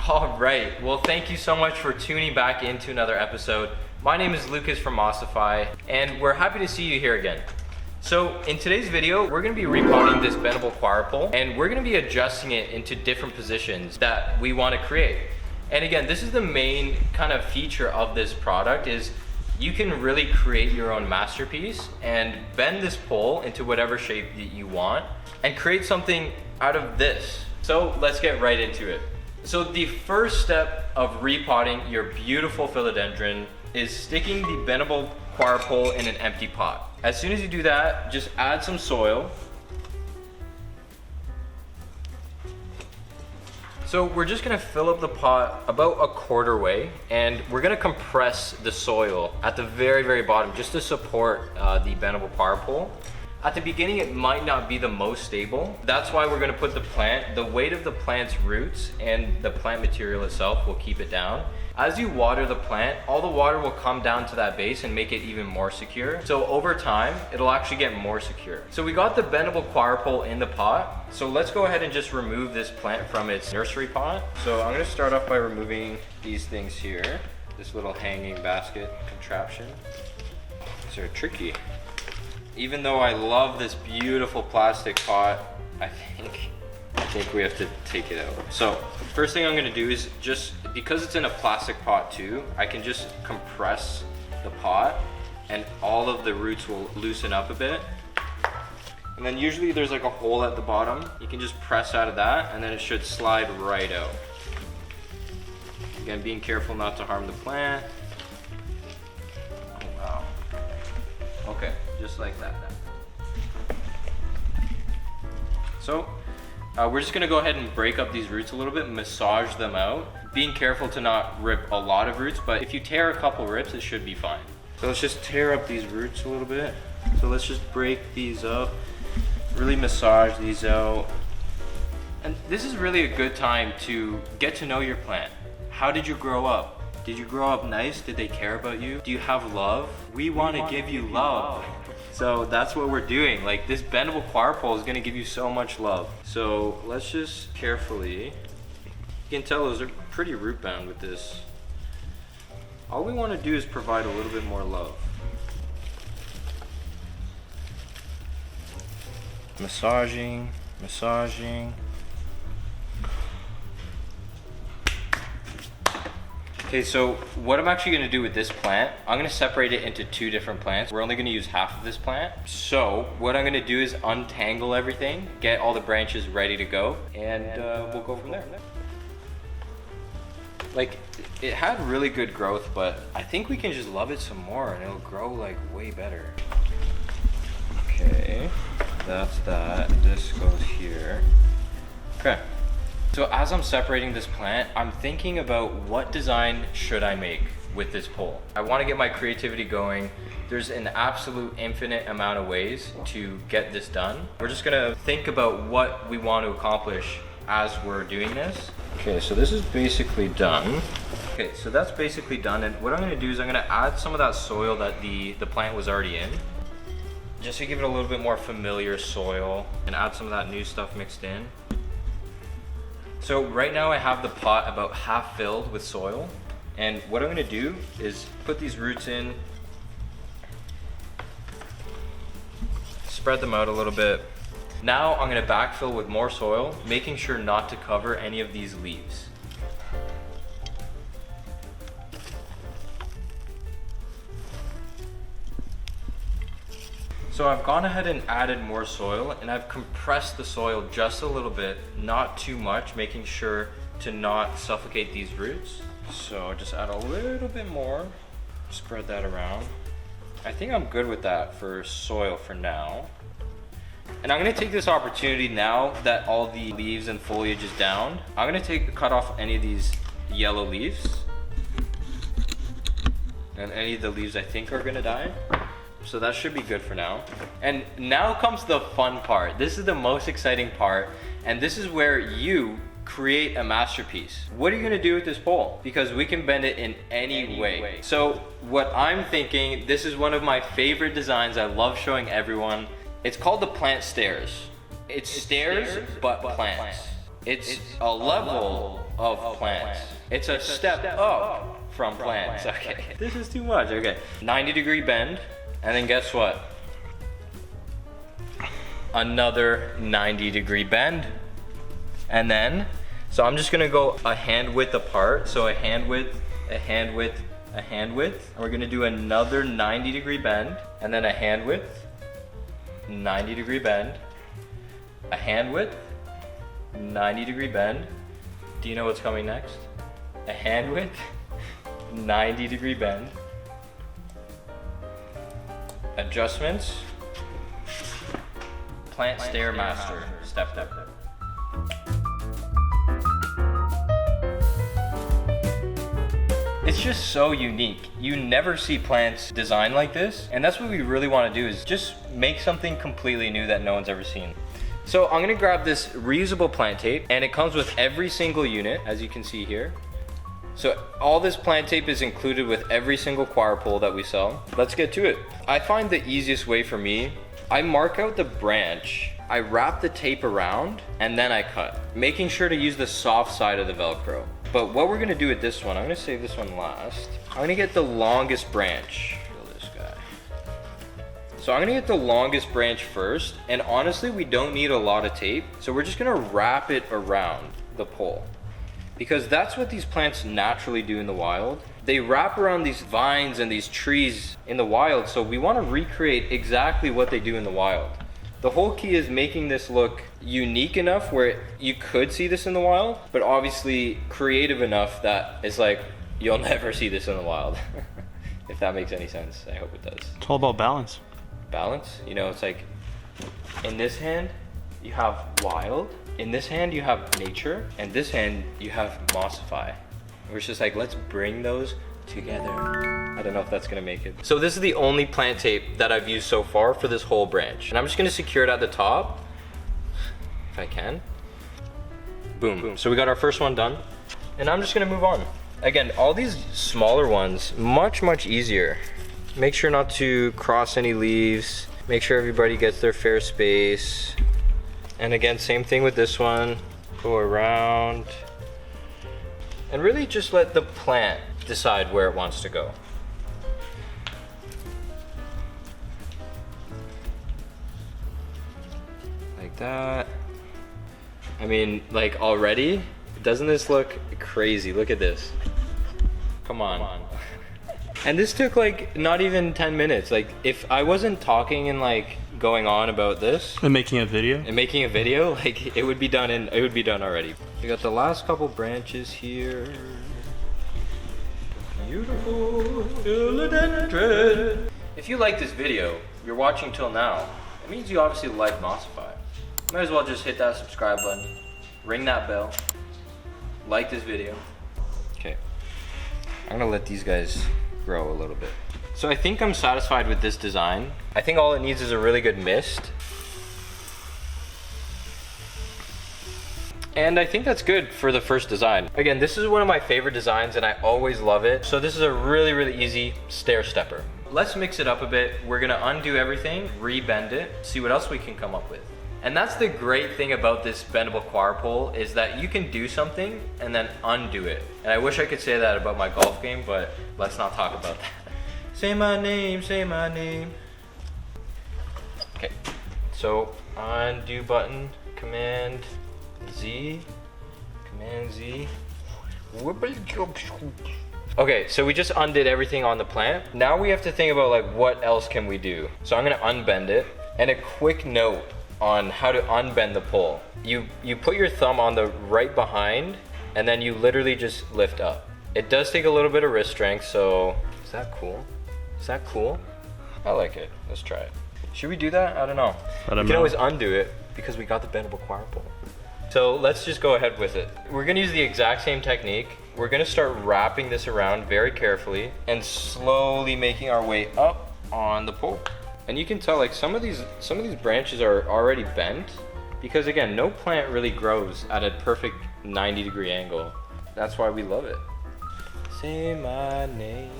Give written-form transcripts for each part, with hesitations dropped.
All right, well, thank you so much for tuning back into another episode. My name is Lucas from Mossify, and we're happy to see you here again. So in today's video, we're gonna be repotting this Bendable Coir Pole, and we're gonna be adjusting it into different positions that we wanna create. And again, this is the main kind of feature of this product is you can really create your own masterpiece and bend this pole into whatever shape that you want and create something out of this. So let's get right into it. So the first step of repotting your beautiful philodendron is sticking the Bendable Coir Pole in an empty pot. As soon as you do that, just add some soil. So we're just gonna fill up the pot about a quarter way, and we're gonna compress the soil at the very, very bottom just to support the Bendable Coir Pole. At the beginning, it might not be the most stable. That's why we're gonna put the weight of the plant's roots and the plant material itself will keep it down. As you water the plant, all the water will come down to that base and make it even more secure. So over time, it'll actually get more secure. So we got the Bendable Coir Pole in the pot. So let's go ahead and just remove this plant from its nursery pot. So I'm gonna start off by removing these things here. This little hanging basket contraption. These are tricky. Even though I love this beautiful plastic pot, I think we have to take it out. So first thing I'm gonna do is just, because it's in a plastic pot too, I can just compress the pot and all of the roots will loosen up a bit. And then usually there's like a hole at the bottom. You can just press out of that and then it should slide right out. Again, being careful not to harm the plant. Oh wow. Okay, just like that. So we're just gonna go ahead and break up these roots a little bit, massage them out. Being careful to not rip a lot of roots, but if you tear a couple rips, it should be fine. So let's just tear up these roots a little bit. So let's just break these up, really massage these out. And this is really a good time to get to know your plant. How did you grow up? Did you grow up nice? Did they care about you? Do you have love? We wanna give you love. So that's what we're doing. Like, this Bendable Coir Pole is gonna give you so much love. So let's just carefully, you can tell those are pretty root bound with this. All we wanna do is provide a little bit more love. Massaging, massaging. Okay, so what I'm actually gonna do with this plant, I'm gonna separate it into two different plants. We're only gonna use half of this plant. So what I'm gonna do is untangle everything, get all the branches ready to go, and we'll go from there. Like, it had really good growth, but I think we can just love it some more and it'll grow like way better. Okay, that's that. This goes here. Okay. So as I'm separating this plant, I'm thinking about what design should I make with this pole. I want to get my creativity going. There's an absolute infinite amount of ways to get this done. We're just gonna think about what we want to accomplish as we're doing this. Okay, so this is basically done. Okay, so that's basically done, and what I'm gonna do is I'm gonna add some of that soil that the plant was already in, just to give it a little bit more familiar soil, and add some of that new stuff mixed in. So right now I have the pot about half filled with soil, and what I'm gonna do is put these roots in, spread them out a little bit. Now I'm gonna backfill with more soil, making sure not to cover any of these leaves. So I've gone ahead and added more soil, and I've compressed the soil just a little bit, not too much, making sure to not suffocate these roots. So just add a little bit more, spread that around. I think I'm good with that for soil for now. And I'm gonna take this opportunity now that all the leaves and foliage is down. I'm gonna cut off any of these yellow leaves and any of the leaves I think are gonna die. So that should be good for now. And now comes the fun part. This is the most exciting part, and this is where you create a masterpiece. What are you gonna do with this pole? Because we can bend it in any way. So what I'm thinking, this is one of my favorite designs I love showing everyone. It's called the plant stairs. It's stairs, but plants. It's a level of plants. It's a step up from plants. Okay, this is too much. Okay, 90-degree bend, and then guess what? Another 90-degree bend, and then, so I'm just gonna go a hand width apart. So a hand width, a hand width, a hand width, and we're gonna do another 90-degree bend, and then a hand width, 90-degree bend, a hand width, 90-degree bend. Do you know what's coming next? A hand width, 90-degree bend, adjustments, plant stairmaster, step. It's just so unique. You never see plants designed like this, and that's what we really want to do, is just make something completely new that no one's ever seen. So I'm gonna grab this reusable plant tape, and it comes with every single unit, as you can see here. So all this plant tape is included with every single coir pole that we sell. Let's get to it. I find the easiest way for me, I mark out the branch, I wrap the tape around, and then I cut, making sure to use the soft side of the Velcro. But what we're gonna do with this one, I'm gonna save this one last. I'm gonna get the longest branch. Feel this guy. So I'm gonna get the longest branch first, and honestly, we don't need a lot of tape, so we're just gonna wrap it around the pole. Because that's what these plants naturally do in the wild. They wrap around these vines and these trees in the wild, so we wanna recreate exactly what they do in the wild. The whole key is making this look unique enough where you could see this in the wild, but obviously creative enough that it's like, you'll never see this in the wild. If that makes any sense, I hope it does. It's all about balance. Balance? You know, it's like, in this hand, you have wild, in this hand you have nature, and this hand you have Mossify. We're just like, let's bring those together. I don't know if that's gonna make it. So this is the only plant tape that I've used so far for this whole branch. And I'm just gonna secure it at the top, if I can. Boom. So we got our first one done. And I'm just gonna move on. Again, all these smaller ones, much easier. Make sure not to cross any leaves. Make sure everybody gets their fair space. And again, same thing with this one. Go around. And really just let the plant decide where it wants to go. Like that. I mean, like already, doesn't this look crazy? Look at this. Come on. And this took like not even 10 minutes. Like if I wasn't talking and like going on about this And making a video? like it would be done already. We got the last couple branches here. Beautiful philodendron. If you like this video, you're watching till now, it means you obviously like Mossify. Might as well just hit that subscribe button, ring that bell, like this video. Okay, I'm gonna let these guys grow a little bit. So I think I'm satisfied with this design. I think all it needs is a really good mist. And I think that's good for the first design. Again, this is one of my favorite designs and I always love it. So this is a really easy stair stepper. Let's mix it up a bit. We're gonna undo everything, rebend it, see what else we can come up with. And that's the great thing about this bendable coir pole, is that you can do something and then undo it. And I wish I could say that about my golf game, but let's not talk about that. Say my name, say my name. Okay, so undo button, Command Z. Okay, so we just undid everything on the plant. Now we have to think about like what else can we do. So I'm gonna unbend it. And a quick note on how to unbend the pole. You put your thumb on the right behind and then you literally just lift up. It does take a little bit of wrist strength, so is that cool? Is that cool? I like it. Let's try it. Should we do that? I don't know. We can always undo it because we got the bendable coir pole. So let's just go ahead with it. We're gonna use the exact same technique. We're gonna start wrapping this around very carefully and slowly making our way up on the pole. And you can tell like some of these branches are already bent because again, no plant really grows at a perfect 90-degree angle. That's why we love it. Say my name,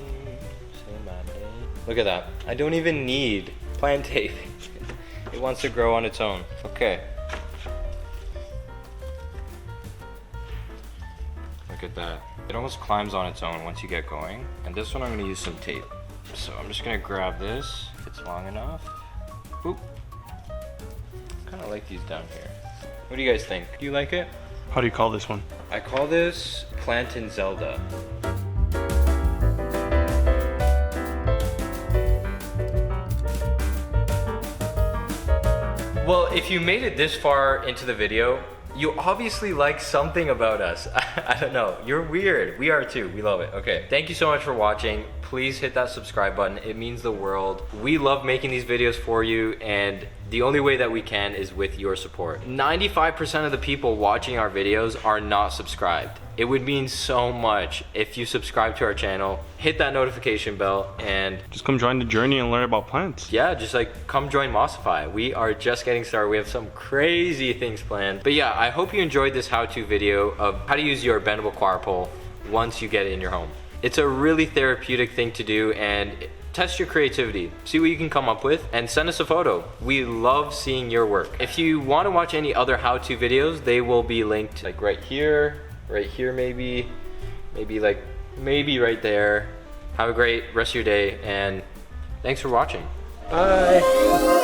say my name. Look at that. I don't even need plant tape. It wants to grow on its own. Okay. Look at that. It almost climbs on its own once you get going. And this one I'm gonna use some tape. So I'm just gonna grab this, if it's long enough. Oop. Kinda like these down here. What do you guys think? Do you like it? How do you call this one? I call this Plant in Zelda. Well, if you made it this far into the video, you obviously like something about us. I don't know, you're weird. We are too, we love it. Okay, thank you so much for watching. Please hit that subscribe button, it means the world. We love making these videos for you, and the only way that we can is with your support. 95% of the people watching our videos are not subscribed. It would mean so much if you subscribe to our channel, hit that notification bell, and just come join the journey and learn about plants. yeah, just like come join Mossify. We are just getting started. We have some crazy things planned. But yeah, I hope you enjoyed this how-to video of how to use your bendable coir pole once you get it in your home. It's a really therapeutic thing to do, and test your creativity. See what you can come up with and send us a photo. We love seeing your work. If you want to watch any other how-to videos, they will be linked like right here maybe right there. Have a great rest of your day, and thanks for watching. Bye.